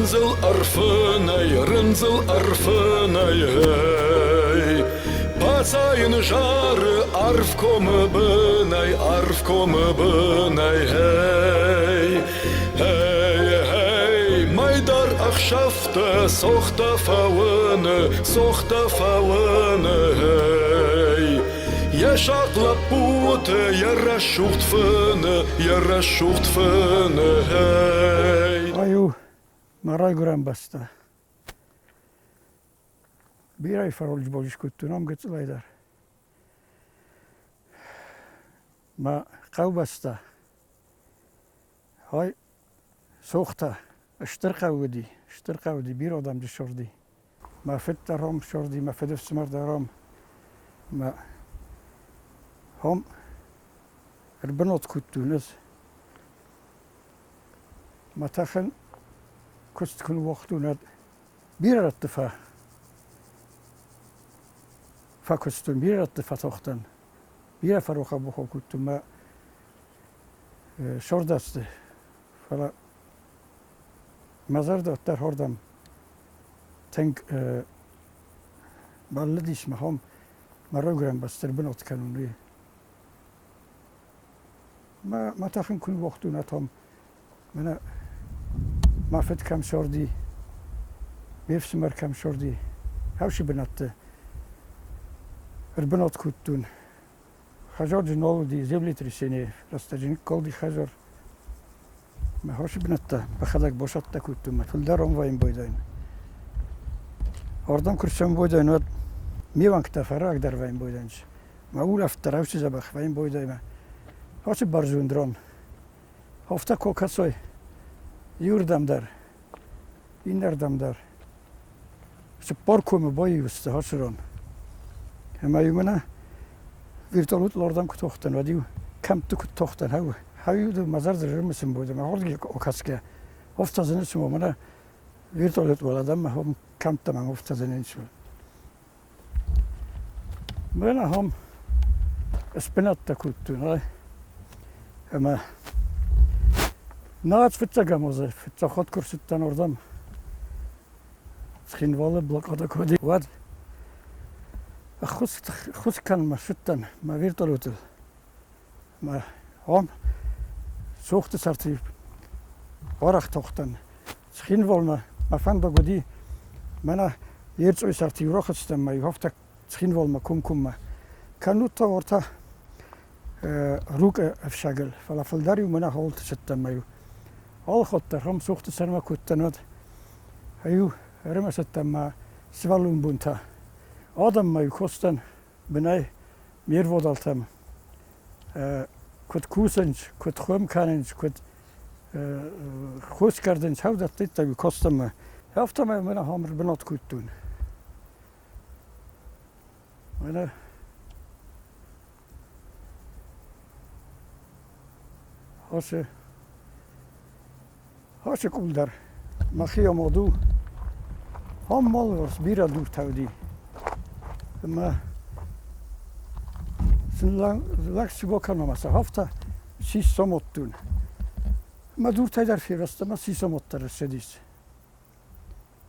Rânzel arfânăi, hei. Pațain jară, arf come bânăi, hei. Hei, hei, mai dar achschafte, sochta fauene, hei. Yeshak la pute, yara schucht fene, hei. Aju, maray guram basta. Bir ay farolcu bolish kuttunam gıtılaydar. Ma qav basta. Hay soğukta. Iştır qavdi bir odamcı şordi. Ma fitterom şordi, ma fedef smardarom. Ma هم البنات كنتونس ما تخن كست كل وقتنا بير التفا فكستون بير التفا تختن بير فروخ بخو كنت ما شردست فلا مزار دكتور هردم تنك بلديش ما هم مروجرم بس البنات كانوا ما تخن كل وقتنا توم من ما فت كم شردي بيفسمر كم شردي هاوشي بنات البنات كنتون خجار جنول دي زبلتري سنة راستجين كل دي خجار ما هاوشي بنات بخلق بوشات كنتون ما كل دارهم وين بويدين أردم كرسم بويدين ود ميوان كتافراك در وين بويدينش ما أول أفتراوشي زبخ وين بويدين هاچه برزوندران هفته کوکسای یوردم در این دردم در چه پارکوم بایی وسته هاشران همه یومنه ویرتالوت لاردم که توختن و دیو کم تو که توختن هاو دو مزار در رمسیم بودم هردی کوکس که هفته زنیسیم و منه ویرتالوت ولادم هم کم تمام هفته زنیسیم منه هم اسپنات تکوتون اما ناز فتشا موزه فتشا خود کرسیدن اردم خینواله بلوکاده کودی واد خوش کن ما شدن ما ویرتالوتل ما هم سوخت سرتی بارخ توختن خینوال ما فند کودی منا یرچ اوی سرتی روخستم ما یهفته خینوال ما کم ما کنوت تا ورتا روك افشاغل فلافل داري ومنا هولت شتم مايو all خطر هم سوخت سرما كوتنود هيو رمى شتم ما سوالون بونتا آدم مايو كوستن بناي مير ودالتم كود كوسنج كود خوم كاننج كود خوش کردنج هاو دات تيتا بي كوستم ما هفته ما منا همر بنات كوتون منا هاشه کول در مخی آمادو هم مال ورس بیرا دور تودی ما سن لکس با کنم مثلا هفته 600 متون ما دور تای در فیرسته ما 300 متر رسیدیست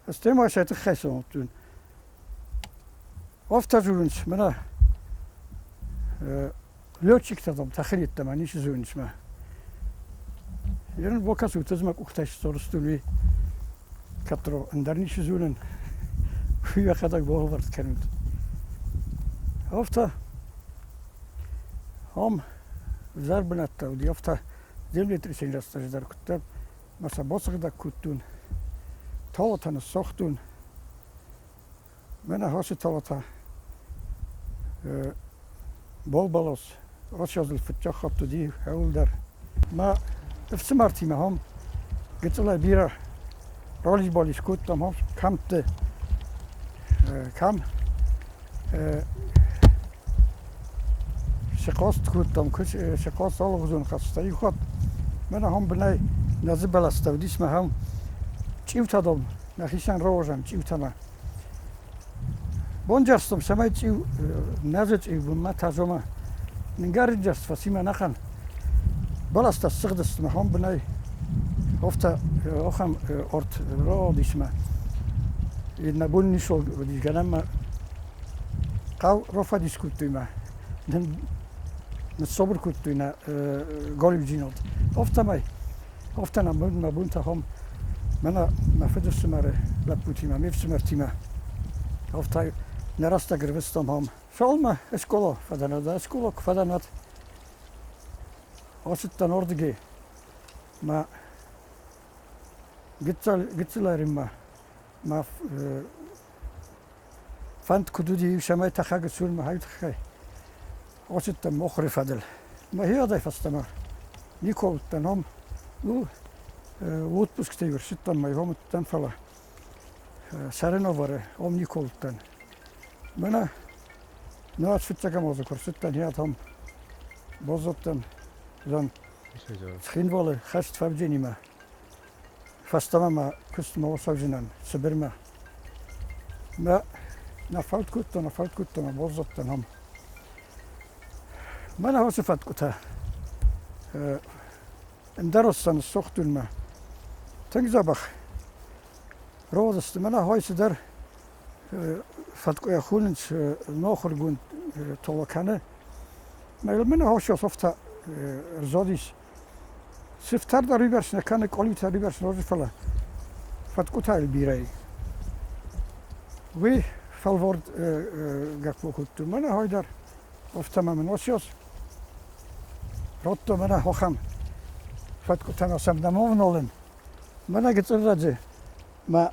است ما شاید 500 متون هفته جورنش منا لوچیک تدام تخریت دم نیش زونش ما Yarın vakası utazmak uktaş sorustunu katro andarniş zunen huya kadar bol var kenut. Hafta ham zarbanatta udi hafta devlet için rastlaşlar kutlar masa bosgda kuttun tavatan sohtun mena hası tavata bol balos rasjazıl fıtçak hattı di hevldar ma Efsmarti me ham gitla bira rolis bolis kuttam ham kamte kam شقاست کردم کش شقاست سال غزون خسته خود من هم بنای نزد بلسته و دیسم هم چیو تدم نخیشن روزم چیو تما بونجستم سمای چیو نزد چیو ما تازما نگاری جست فسیما نخن بلسته سخدست هم بنای Ofta ocham ort rodisma. In bun nisol di ganama qaw rofa diskutuma. Den sober kutuna golfjinot. Ofta na bun tahom. Mana ma fedusmare la putima mifsmertima. Ofta nerasta grvestom ham. Šalma eskolo fadanat da eskolok fadanat. Osittan ordige. Ma gitzalarima ma fand kududi shamay takhag sul ma haytkhay. Osittan mokhri fadel. Ma hiyada fastama. Nikol tanom nu отпуск тегер ситтан май хомттан фала. Сареноваре ом Николтан. Мана наат фитсага мозокор ситтан хиатам бозоттан зан схинволе хаст фабженима. Фастамама кустма осавжинан сибирма. Ма на фалткуттан бозоттан хам. Мана хосифат кута. Endarossan sochtulma. Tengzabach. Rodest mana hoyse der fatko ya khulens nochorgun tolakane. Maar mana hosje softa zodis. Siftar da rivers ne kan quality rivers rozfala. Fatko tail birei. We falvord gakvokut mana hoydar. Ofta man osios. Rotto mana hocham. Fatko sam namovnolen. Mana getzradze. Ma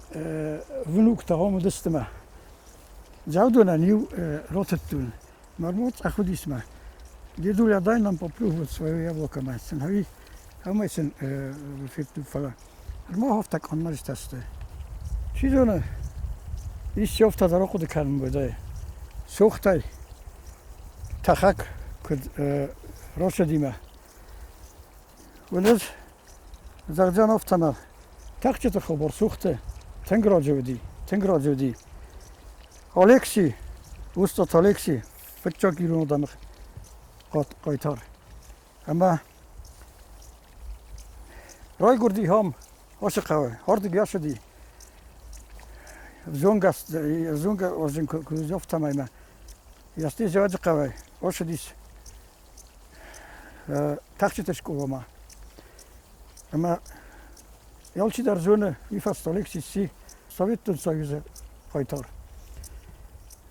vnuk tahom destma. Zauduna nieuw rotetun. Maar moet achudisma. Die doe ja dan popluwt svoje jabloko maken. How much fit to fala. Er mag of tak anders testen. Chidona. Is je of dat er ook de kan worden. Zocht hij. Tachak kud roshadima. ولد زرجان افتنا تخت خبر سوخته تنگراجودی الکسی استاد الکسی فچا گیرون دم قایتار اما رای گردی هم عاشقه هرد گیاشدی زونگ ازین کوزافت ما یاستی زواج قوی عاشدیس تختش کوما Ama yalçı derzone ifas Alexisi Sovyetun Soyuzu kaytar.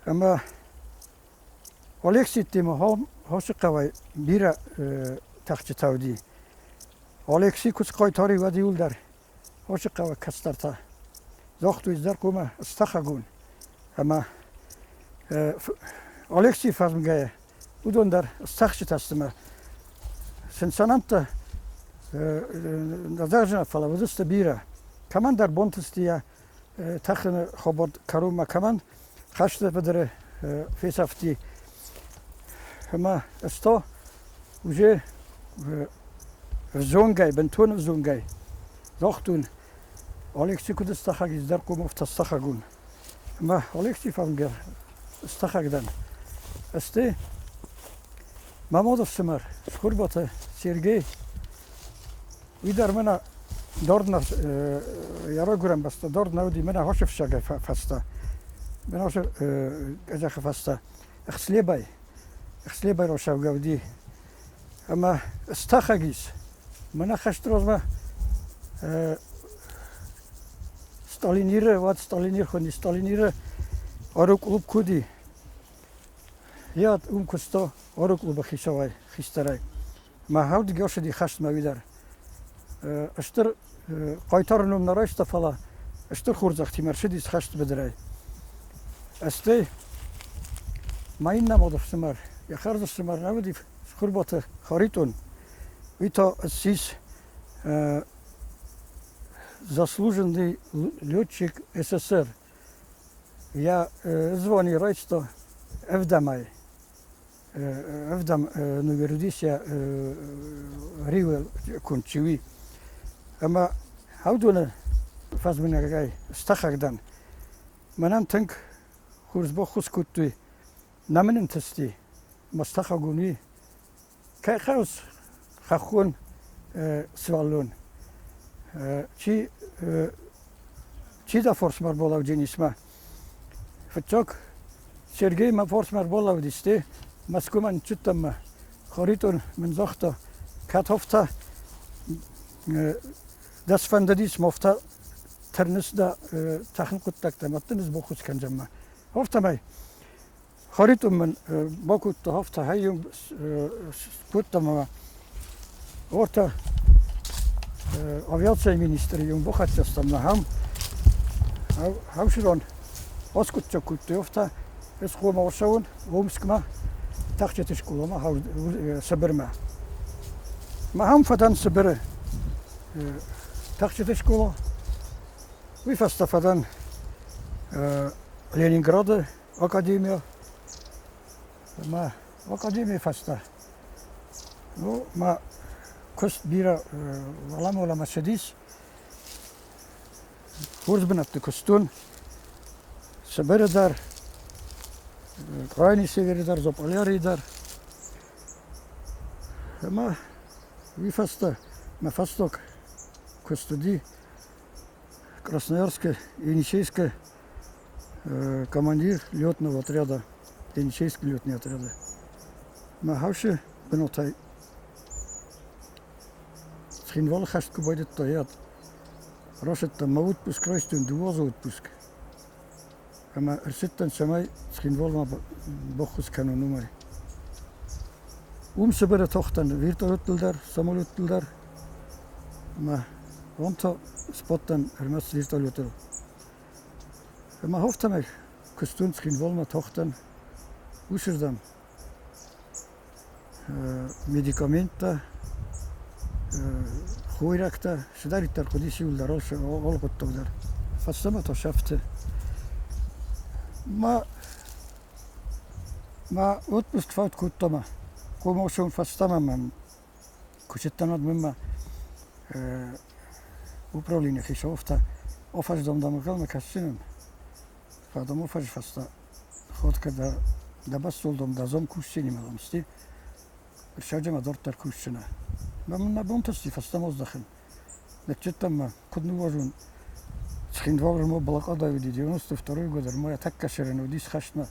Ama Alexis timo ham hoşu kavay bira tahtçı tavdi. Alexis kus kaytari vadi uldar. Hoşu kavay kastarta. Zohtu izler kuma stahagun. Ama Alexis fazmgaya udondar stahçı tastıma. Sen sananta Nadajna fala vızısta bira. Kaman dar bontistiya takhne khobod karuma kaman khashte bedere fesafti. Ama sto uje zongay bentun zongay. Zochtun Alexi kudus takhag izdar kumuf tastakhagun. Ama Alexi fanger stakhagdan. Este Mamodov Smar Skurbata Sergey Vidar mena dordna yaroguram basta dordna udi mena hoşef şaga fasta. Mena hoşef gazakha fasta. Xslebay roşav gavdi. Ama stakhagis. Mena khashtrozma Stalinir khoni Stalinir Aruk klub kudi. Yat kusto Aruk klub khisavay khistaray. Ma havd goshdi khashma vidar. اشتر قایتار نم نراشت فلا اشتر خورزختی مرشدیس خشت بدرای استی ما این نمودف سمر یا خرز سمر نبودی خوربات خاریتون ویتا سیس заслуженный летчик СССР. Я звони райчто Евдамай. Евдам nuverudisja Rivel Kunčivi. Ama haudune fazminagay stakhagdan. Manan tank khurzbo khuskutui namenen testi mastakhaguni kay khaus khakhun swallon. Чи да форсмар болав денисма. Фчок Сергей ма форсмар болав дисте. Маскуман чуттамма. Хоритон мен захта катофта das fandadis mofta ternis da tahın kuttakta mattınız bokus kanjamma. Hofta may Haritum men bokut da hofta hayum kuttama orta aviacija ministerium bohatjastamna ham havşiron oskutça kuttu hofta es khoma orsavun omskma taxchetish kulama hav sabirma. Ma ham fadan sabire taxchetish kula we fasta fadan Leningrad Akademia ma Akademia fasta no ma kust bira wala Mercedes Kurzbenatte kustun sabire dar Krajini severi dar Zapolyari dar ma we fasta ma fastok kustudi Красноярская, Енисейская, командир летного отряда, Енисейский летный отряд. Махавши бенотай. Схинвал хашку будет таят. Рошет там отпуск, ростун дуоза отпуск. Ама рсеттен самай схинвал ма бохус кану нумай. Собере тохтан вертолеттилдар, самолеттилдар. Ма Wanto spotten met vliegtuigen. Maar hoofd mij kustun geen volma tochten. Hoe dan? Medicamenten, goeirakta, zodat ik daar conditie wil daar al goed toch daar. Vast maar toch schafte. Maar wat moest fout goed toma? Kom ook zo'n vast maar kuchittan had me Управление хишофта, офаж дом дамагал на кашинам. Фадам офаж фаста. Ходка да басол дом да зом кушини маламсти. Шаджама дортар кушина. Мам на бонтасти фаста моздахин. Нечеттам кудну важун. Схиндвагр мо блокада уди 92 годар моя такка шерен удис хашна.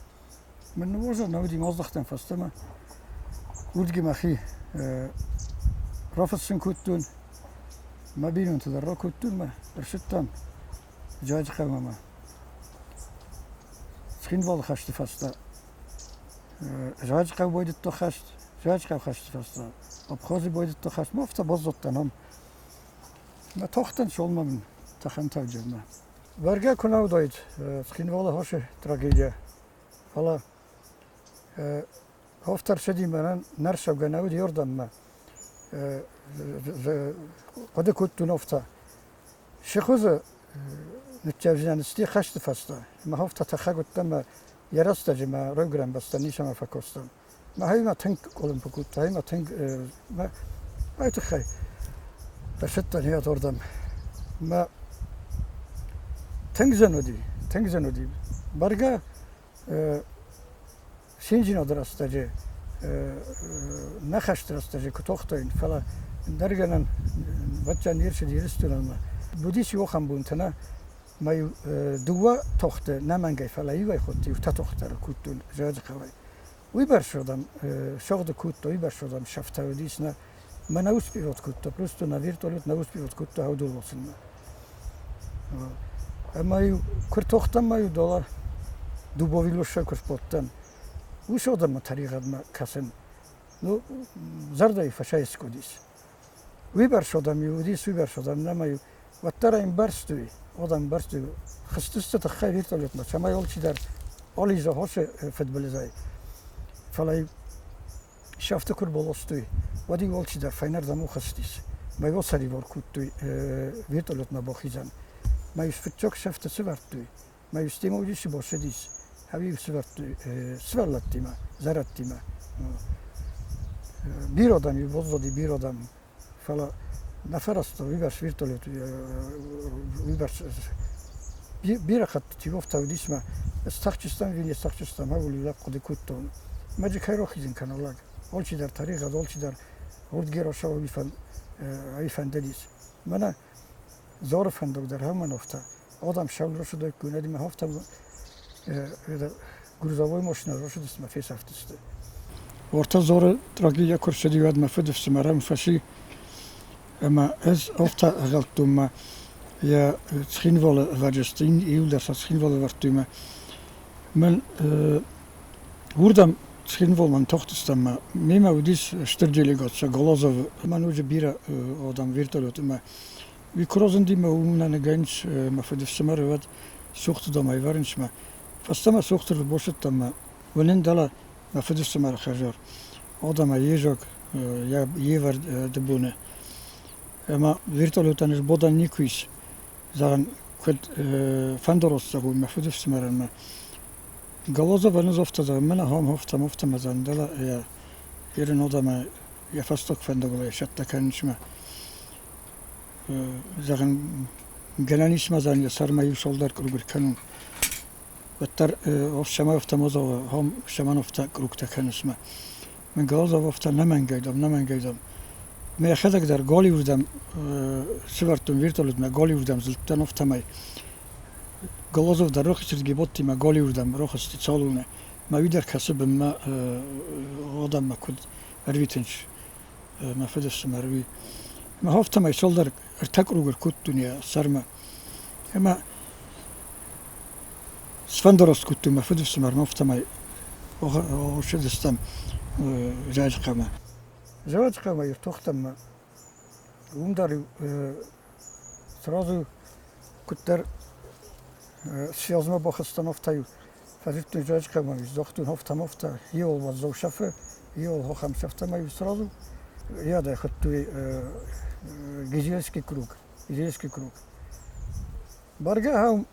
Мен важа науди моздахтан фастама. Урдги махи Рафасин куттун ما بينهم تدركوا التلمة برشتان جاج خمامة سخين والله خشت فاستا جاج خو بويد التخشت جاج خو خشت فاستا أبخازي بويد التخشت ما فتا بزطن هم ما تختن شول ما من تخن توجبنا برجع كنا ودايد سخين والله هوش تراجيديا هلا هفتر شدي من نرشب جناود يردم ما قد كنت نفتا شخوز نتجاوزنا نستي خشت فاستا ما هفتا تخاقت تم يرستا جما روغرام بستا نيشا ما فاكوستا ما هاي ما تنك قولن بكوت هاي ما تنك ما هاي تخي بشتن هي توردم ما تنجزنو دي برغا شينجينو درستا جي نخشت رستا جي كتوختين فلا درجنا بچن يرشد يرستون بوديش يوخم بونتنا ما دوا تخت نمنجي فلا يوي خدتي وتتختر كوتون جاج خوي ويبر شدم شغد كوتو ويبر شدم شفتا وديسنا ما نوس بيوت كوتو بلستو نافيرتولت نوس بيوت كوتو هودول وصلنا اما يو كرتوختم ما $1 دوبويلو شكر سبوتن وشدم طريقه ما كسن نو زرداي فشايس كوديس ويبر شدم يوديس ويبر شدم نما وترى إن برستوي أدم برستوي خستست تخيل يطلعنا شما يقولش در علي زهاش فوتبال زي فلاي شافت كل بولستوي ودي يقولش در فينر دمو خستيس ما يوصل يوركوتوي يطلعنا بخيزان ما يفتشك شافت سبرتوي ما يستيموديش بوشديس هاي سبرتوي سبرلتيما زرتيما bir adam bozuldu bir adam falan neferasta uygar virtualet uygar bir kat tivofta udisma stakçıstan vini stakçıstan ha ulila kodikutto magic hero hizin kanalak olçidar tariha olçidar ordgero şov ifan ayfan dedis bana зор фандок дар ҳаман офта одам шавлро шуда кунадима ҳафта грузовой машина ро шудист ма фес афтисте орта зор трагедия курсади яд ма фидифс марам фаши ама ez ofta galtuma ja schinwolle vajastin iudas schinwolle vartuma men hurdam schinwol man tochtestam mima udis strdjeli gotsa golozov man uđe bira odam virtualotuma vi krozen ma una negens ma fidifsmar wat sucht da mai varens ma fastama sucht boshetama wonen dala ma fidifsmar khajar odam jejok ja jevar de bune ама вертолетан иш бодан никуис заран куд фандорос загу мафудов смаран галоза ваныз офта за мена хам хофта мофта мазандала я ерен одама я фасток фандогла шатта канчма заран галаниш мазан я сармаю солдар кругер канун ваттар оф шама офта моза хам шаман офта кругта канисма мен галоза офта намен гайдам მე ხედავ და გოლივუდამ სივარტუნ ვირტუალურმა გოლივუდამ ზლტან ოფთამაი გოლოზოვ და როხის გიბოტი მა გოლივუდამ როხის ცოლუნე მა ვიდარ ქასებმა ოდამმა ქუდ ერვიტენშ მა ფედეს მარვი მა ოფთამაი სოლდარ რთაკრუგერ ქუტუნია სარმა ემა სფანდოროს ქუტუ მა ფედეს მარმა ოფთამაი ო შედესტამ ჟაჟყამა Заводского и тохтам умдари сразу кутер связно бахстанофтаю фазитный заводского из дохтун хофтамофта йол вазов шафе йол хохам шафтамаю сразу я да хатту гизельский круг баргахам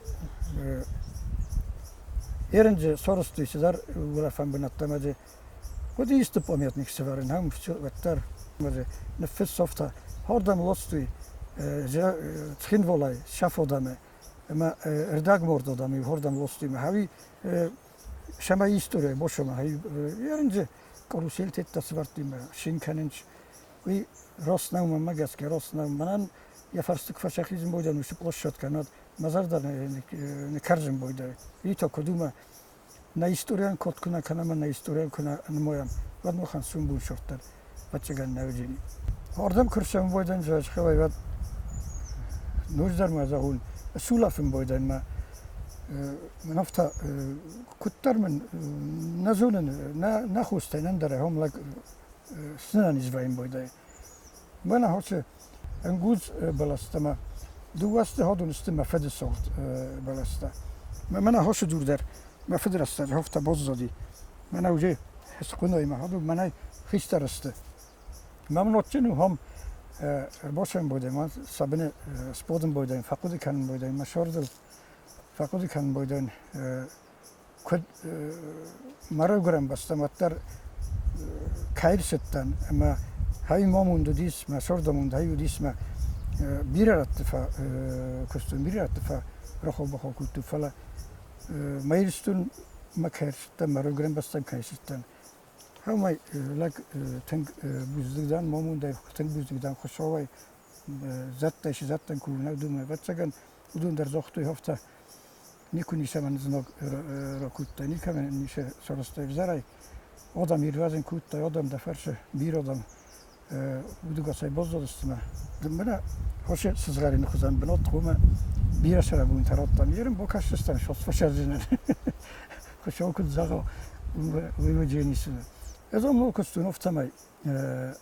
еренже соросту сидар урафан бинаттамаде Вот есть памятник северен, нам вектор, мы нефис софта, хардам лостui, цхинволай, шафодаме, мы эрдаг мордодаме, хардам лостui, мы хави шама история, бошама, хави еренже карусель тетта свартиме, шинканенч, и роснам магаски, роснам манан, я фарстык фашахизм бойдан усы площадка, над мазарда не каржем бойда, и то кодума. На историян коткуна канама на историян куна моям вад мохан сумбул шофтар бачаган навжини ордам курсам бойдан жаш хавай вад нуждар мазагун сулафим бойдан ма нафта куттармен назунен на хустайнан дара хомлак снан изваим бойдай мана хосе ангуз баластама дуасте ходун стема федесолт баласта мана хосе дурдар ما فدرست هفته باز زدی من اوجه حس کنای ما هدو منای خیسترست ممنوعتنو هم باشم بوده من سابنه سپودم بوده فقودی کنم بوده مشاردل فقودی کنم بوده کد مرا گرم بستم اتر کایر شدن اما های ماموندو دیس مشاردموند هایو دیس ما بیراتفا کستون بیراتفا رخو بخو کتو فلا Майлстун макерштан марогрен бастан кайштан хамай лак танк буздыгдан момундай танк буздыгдан хошовай заттан кулна думай ватсаган удундар зохтой хофта никуни саман знок рокутта никамен нише соростай взарай одам ирвазен кутта одам да фарше бир одам удугасай боздостма дмена хоше сызгарин хузан бнот хума бира шара бун тароттан ерим бокашстан шос фашазинен хошокут заго выводенису езом локостун офтамай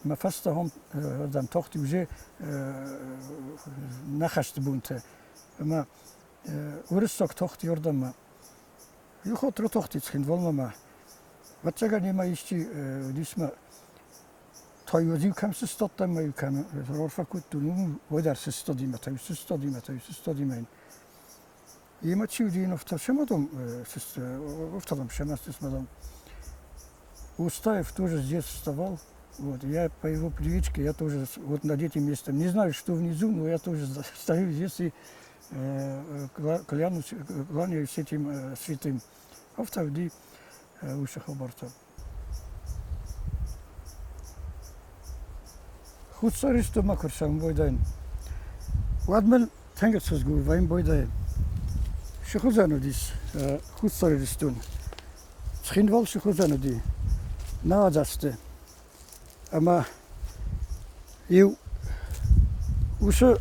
мафаста хом адам тохти уже нахашт бунте ма урсток тохти ордама юхот ро тохти чин волмама ватсага нема ишти дисма Тайвазин камсыз тоттамай кам рорфакуттун ойдарсыз стодима стодима има чудин офташемадом офтадом шемастисмадом Устаев тоже здесь вставал вот я по его привычке я тоже вот над этим местом не знаю что внизу но я тоже стою здесь и кланяюсь с этим святым автовди ушахобарта Худсаристо макурсам бойдан. Вадмел Tängersüz gur vayn boyda. Şıxuzanu dis. Hussoristun. Schinwol şıxuzanu di. Naadastı. Ama eu Uşu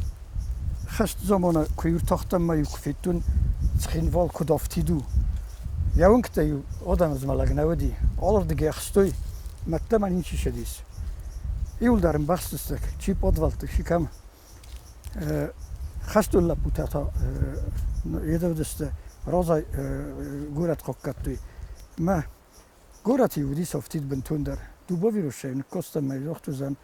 xast zamana kuyur taxtanma yuk fitun schinwol kudoftidu. Yawnk da yu odanız malagnavdi. Olur da gexstoy. Mattaman inçi şedis. Yuldarım baxsıstık. Çip odvaltık şikam. Xastulla putata yedevdiste roza gurat qoqqattu. Ma gurat yudi softid bentundar. Dubovi roşevni kostan ma yoxtuzan.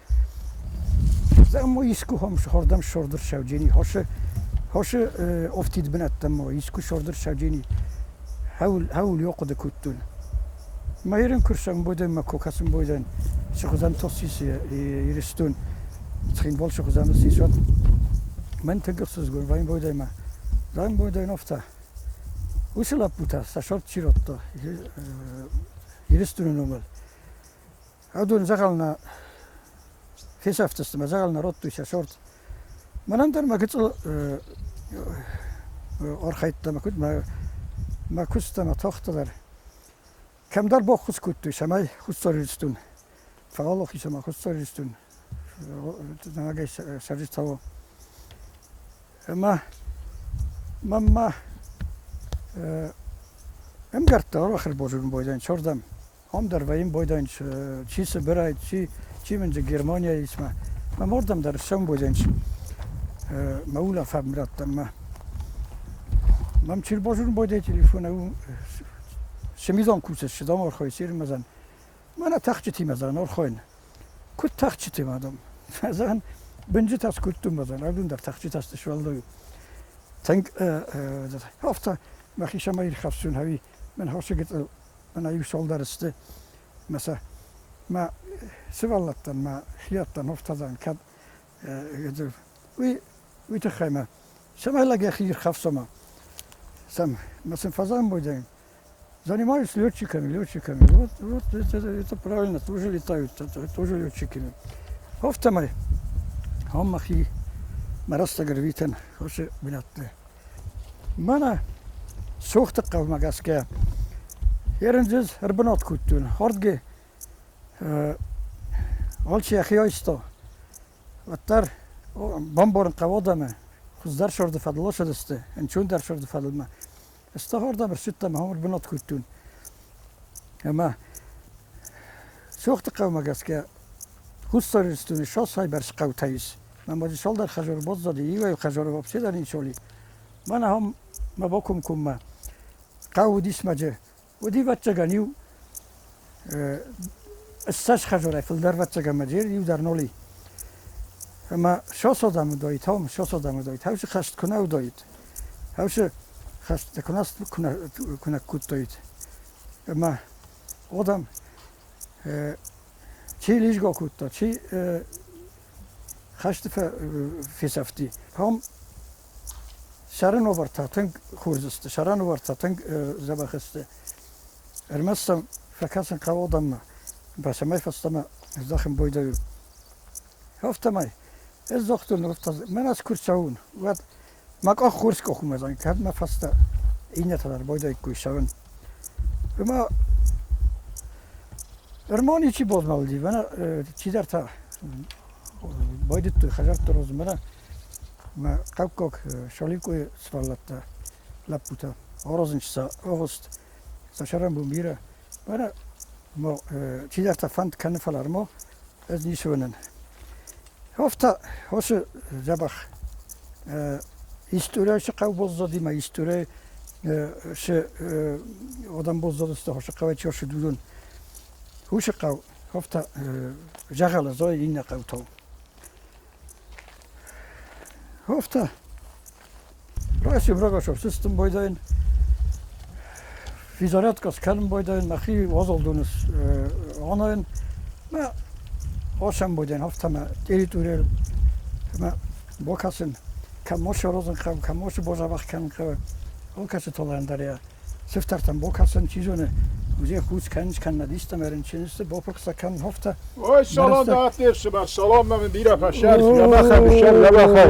Ama isku ham şordam şordur şevcini. Hoşu oftid benattam ma isku şordur şevcini. Haul yok da kuttun. Ma yerin kursam boydan ma kokasım boydan. Şıkızan tosis iristun. Schin bol şıkızan sisot. Men tengersüz gur vayn boydan ma. Vayn boydan ofta. Usula puta sa short chirotto. Iristun numel. Adun zagalna Fesaftastıma zagalna rottu sa short. Manandar ma gıtsıl orxaytta ma kustama toxtalar. Kamdar bokhus kuttu samay hussoristun. Faalox isama hussoristun. Nagay saristavo. Mamma emgartta oraxir bozulun boydan çordam. Hamdar vayin boydan çisi biray çi mince Germaniya isma. Mam ordam dar şam boydan maula famrattam. Mam çil bozulun boydan telefona Semizon kurses şidam orxoy sirmazan. Mana taxçiti mazan orxoyn. Kut taxçiti madam. Mazan birinci tas kuttum mazan. Adundar taxçitastı şvaldoy. Tank hafta maxişama ir xafsun havi. Men hoşa git men ayu soldarıstı. Mesela ma sivallattan ma xiyattan haftadan kad vi taxayma. Samala gexir xafsama. Sam mesela fazan boydan. Занимаюсь летчиками. Вот это правильно, тоже летают, тоже летчиками. Офтамай, хаммахи, мараста гарвитен, хоше билатте. Мана сохта кавмагаске. Еренжиз рбанат куттун. Хардге алчи ахияйсто. Ваттар бомборн каводаме. Хуздар шорды фадлошадысты. Энчундар шорды фадлма. استهارده بر ست مهار بنات کتون. اما سوخت قوم است که خودستانستون شاس های برش قوتاییست. من باید سال در خجار باز دادی و خجار واپسی در این شالی. من هم ما باکم کم ما قو دیس مجه و دی بچه گنیو استش خجاره فل در بچه گمجیر یو در نولی. اما شاس آدم دایید هم شاس آدم دایید. هاوش خشت کنه و دایید. هاوش Хашта kuna kuttoyt. Ama adam çi lişgo kutta, çi haşta fesafti. Ham şaran ovarta tank xurziste, şaran ovarta tank zabaxiste. Ermesam fakasan qavodamma. Basamay fastama zaxim boydayu. Haftamay. Ez doktor nofta. Menas kurçaun. Vat Mak auch kurs kochen sagen, kann man fast da in der boyda koysavın. Ama Ermani içi bozmalıydı. Bana çizer ta boyda hajar roz bana ma kapkok şalikoy svarlatta laputa. Orozunçsa August saşaran bu mira. Bana mo çizer ta fand kanı falar mo ez ni sönen. Hafta hoşu zabah İstüre şu kav bozdu değil mi? İstüre şu adam bozdu işte hoş kav içiyor şu dudun. Hoş kav hafta jagalı zoy yine kav tav. Hafta Rası bırakıyor sistem boydayın. Fizaret kas kalın boydayın. Nahi vaz olduğunuz anayın. Ma hoşam boydayın hafta ma teritoriyel ma bokasın. Kamoş rozun kav, kamoş boza bak kan kav. O kaçı tolandar Siftartan bokasın çizone. Uziye hus kan nadistemerin çiniste bopaksa kan hafta. Oy salam dağıt dersi ben salam ben bir afa şerif ya bakar bir şer ya bakar.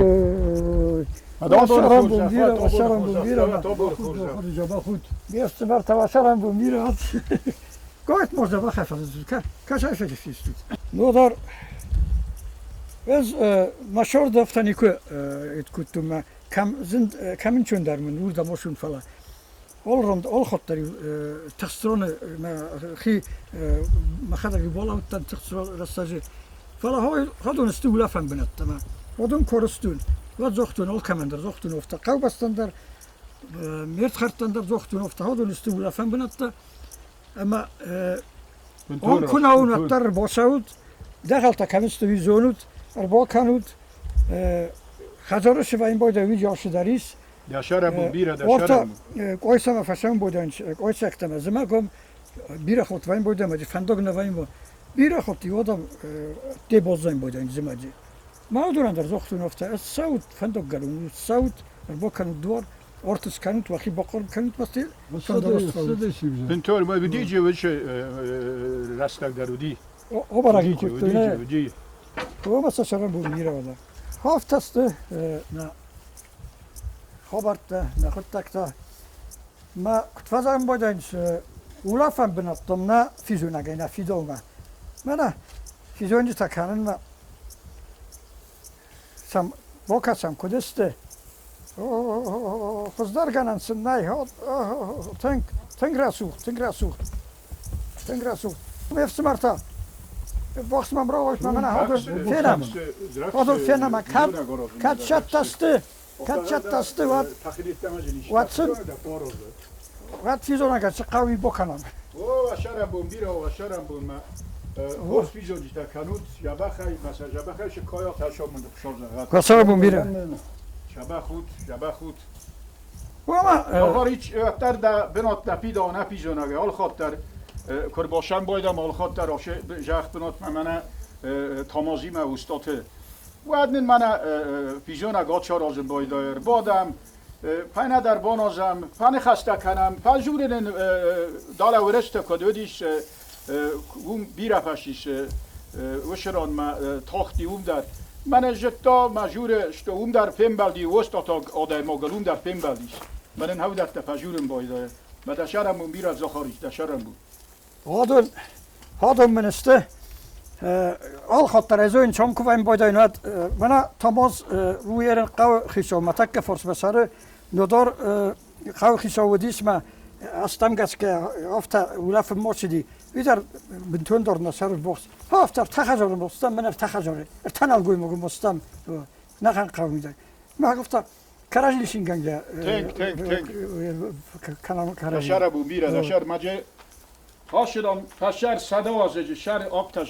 شرم بو میره شرم بو میره خود جا خود بیست مرتبه شرم بو میره گایت مرده بخفه کاش فیست نو دار از مشهور دفتنی که اتکوتم کمین چون در من ورده ماشون فلا all rond all خط داری تخصران خی مخدر بالا و تن تخصر رستاجی فلا های خودون استولا فهم بنت تمام خودون کورستون و زختون all کمندر زختون افتا قو بستن در مرد خرطن در زختون افتا خودون استولا فهم بنت اما اون کنه اون اتر باشود داخل تا کمیست ویزونود اربا کنود خزارش و این باید ویدیوش داریست داشارم بو بیره orta داشارم koysam faşan boydan koysaktım azıma gom bira xot vayn boydan acı fandog na vayn bo bira xot yodam de bozayn boydan zimacı ma durandar zoxtun ofta saut fandog galun saut bokan dor ortas kanut waxi baqor kanut mastil بنتور ما بديجي وش راستك درودي o bara وديجي gittik وديجي o masa şaran bu bira valla haftası na Hobart'ta, na Huttak'ta. Ma kutfazan boydan ulafan binattım na fizuna gayna fidolma. Mana fizoncu takanın ma sam vokasam kudeste. Kızlar ganansın nay. Tank rasu. Mevsim arta. Boxmam bravo mana hadu fenam. Hadu fenam kat şattastı. Kaçattastı var. Watson. Wat fizona kaç qavi bokanam. او شرم بو بیره و شرم بو ما هوس فيزونجي تا كانوت جابخاي مثلا جابخاي شكايا تاشو من خشوزه Kasara bu bira. شبخوت Ama آخریچ اکتر دا بنات نپیدا و نپیزونگه آل خاطر کرباشن بایدم آل خاطر آشه جخ بنات منه تامازی ما استاته وادن منه پیزونگه آچار آزم بایدایر بادم پنه در بانازم پنه خسته کنم پنجورن داله ورشت کدودیش اون بیره پشیش وشران ما تاختی اون در من جتا مجور شتا اون در پیم بلدی وست تا آدای ماگلون در پیم بلدیش من هاو در تفجورم بایده من دشرم اون بیره زخاریش دشرم بود hadın ministe al xattar ezoin çamku vayn boydaynat bana tamaz bu yerin qav xişo matak fors besarı nodar qav xişo ودیسma astam gaske hafta ulaf moçidi vidar bintun dor nasar box hafta taxajor bostam ben taxajor tanal goymogum bostam naxan qavmida ma hafta karajlishin ganga kanal karaj دشرم اون بیره دشر مجه هاشدم فشار صدا وازج شر آبتا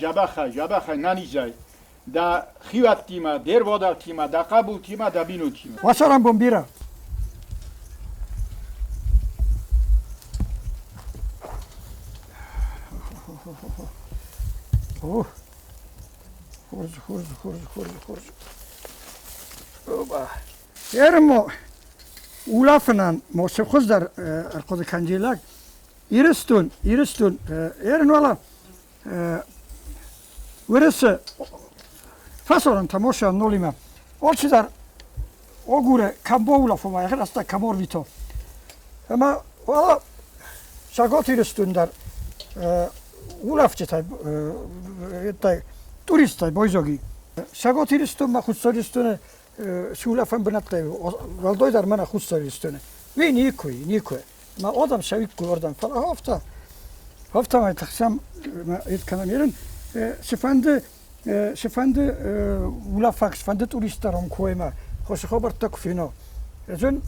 جبخه ننیزای دا خیوت تیما در وادا تیما دا قبول تیما دا بینو تیما Vasaran bombira. Oh. Horz. Oba. Yermo ulafnan moşe khuzdar arqod kanjilak. İristun. Yerin valla. Verese fasoran tamoşa nolima. Olçidar ogure kamboula foma hasta kamor vito. Ama valla şagot iristundar ulafçetay turistay boyzogi. Şagot iristun ma khustoristune şulafan binattay valdoydar mana khustoristune. Ve nikoy. Ma odam şavik oradan falan hafta may taksam et kanam yerin şefendi ulafak şefendi turistarom koyma hoş haber takfino ezün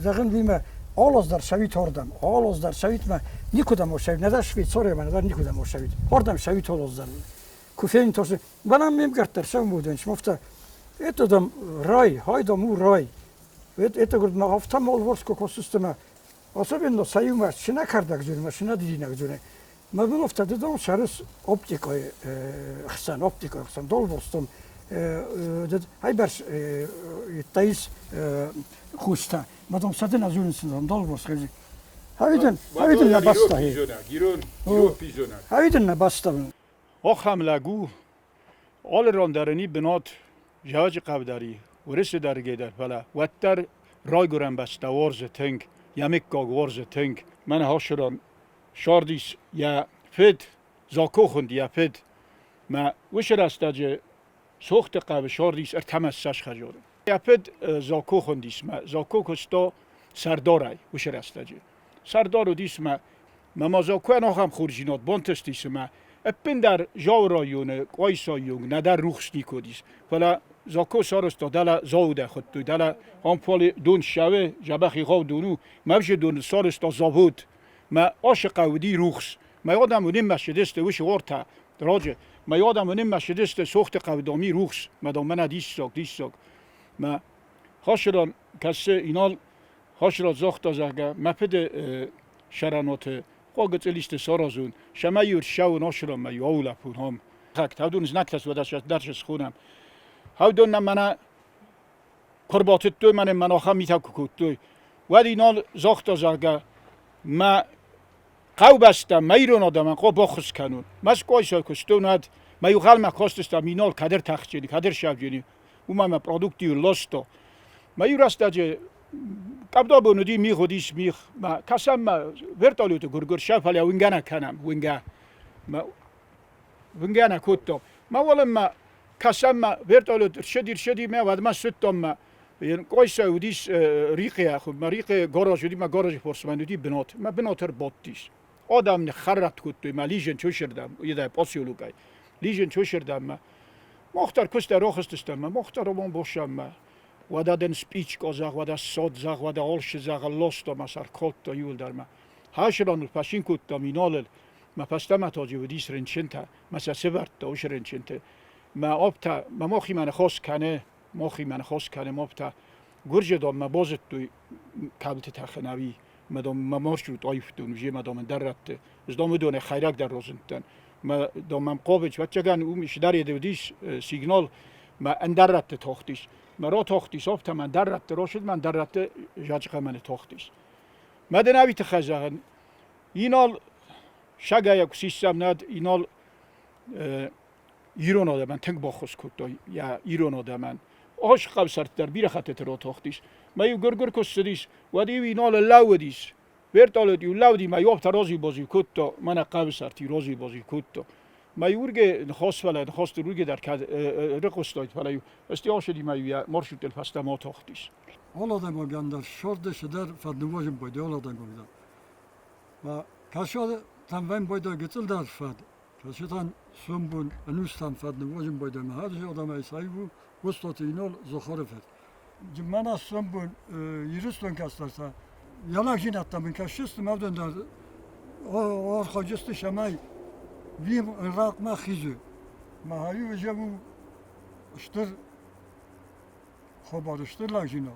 zagın bime alozlar şavit oradan alozlar şavit ma nikodam o şavit neden şavit soruyor bana neden nikodam o şavit oradan şavit alozlar kufein tosu bana mim gartar şam budun şmofta et adam ray hayda mu ray et gurd ma hafta mol vorsko kosistema особенно союма шина кардак журма шина дидинак журе ма бул офтады да шарыс оптикой хсан долбостом дед хайберш тайс хуста мадам саден азунсин долбос гези хайден на баста گیرون پیزونه хайден на баста آخم لگو آل راندرنی بنات جهاج قبداری ورس درگه در فلا وتر رای گرم بسته ورز تنگ یمیک گاگ ورز تنگ من هاشران شاردیس یا فد زاکو خوند یا فد ما وشر استاجه سوخت قاب شاردیس ارتمس سش خجاره یا فد زاکو خوندیس ما زاکو کستا سردارای وشر استاجه سردارو دیس ما زاکو هم خورجینات بانتستیس ما اپن در جاورایونه قایسایون ندر روخسنی کدیس فلا زاکو سارستا دل زاوده خود تو دل هم فال دون شوه جبخی غاو دونو مبشه دون سارستا زاود ما عاشق ودی روخس ما یادم ونیم مشدست وش ورتا دراجه ما یادم ونیم مشدست سوخت قودامی روخس ما دامن دیس ساک ما هاشران کس اینال هاشران زاخت زاگه ما پد شرانات قاگت لیست سارازون شما یور شو ناشران ما یاولا پون هم خاک هودونز نکتس و درش خونم هودون من قربات تو من مناخه میتا کوکوت تو و اینال زاخت زاگه ما قو بستم میرون آدم قو بخص کنون مس کویسا کستوند ما یو خال ما کاستم اینال کدر تخچینی کدر شابجینی و ما پروداکتیو لاستو ما یو راستاجه کبدا بونودی می خودیش می ما کسم ما ورتالوت گرگر شفالی ونگانا کنم ما ونگانا کوتو ما ولی ما کسم ما ورتالوت شدی ما ود ما ستم ما یعنی کویسا ودیش ریقه خود ما ریقه گاراژ ودی ما گاراژ پرسمندی بنات ما بناتر باتیش آدم نخرت کوتو ما لیژن چوشردم یه پاسیولو گای لیژن چوشردم ما مختار کست راخستم ما مختار من باشم ما و دادن سپیچ کازاق و داد ساد زاق و داد آلش زاق لاست ما سر کات تا یول در ما هاشران پاشین کوت تا مینال ما پستم اتاجی و دیس رنچنتا ما سبرت تا وش رنچنتا ما آبتا ما ماخی من خاص کنه ما آبتا گرجه دام ما بازت توی کابت تخنوی ما دام ما مارشوت آیفتون وجه ما دام درت از دام دونه خیرک در روزنتن ما دام قابج بچگان میش در یه دیس سیگنال ما اندرت تاختیش ما را تاختیش آبتا من درت راشد من درت جاچق من تاختیش ما دنوی تخزن اینال شگه یک سیستم ند اینال ایران آدم من تنگ باخوز کد یا ایران آدم من عاشق سرت در بیر خطت را تاختیش ما یو گرگر کستدیش و دیو اینال لو دیش ورتال دیو لو دی ما یاب ترازی بازی کد تا من قب سرتی رازی بازی کد تا ما یورگ نخواست فلا نخواست روگ در کد رقصتاید فلا یو استیاشدی ما یو مرشد الفست ما تاختیش All of them are under shortish der för nu var ju på det all of them går. Va kanske tam på det getel där för. Kanske han sumbun anustan för nu var ju på det med hade adam ay saybu gustot inol zokhore för. Mana sumbun yürüstön kastarsa yalajin hatta min kaşıstım avdan da o hocası şamay vim Irak ma khizu. Ma hayu jabu اشتر خب آرشتر لاجینا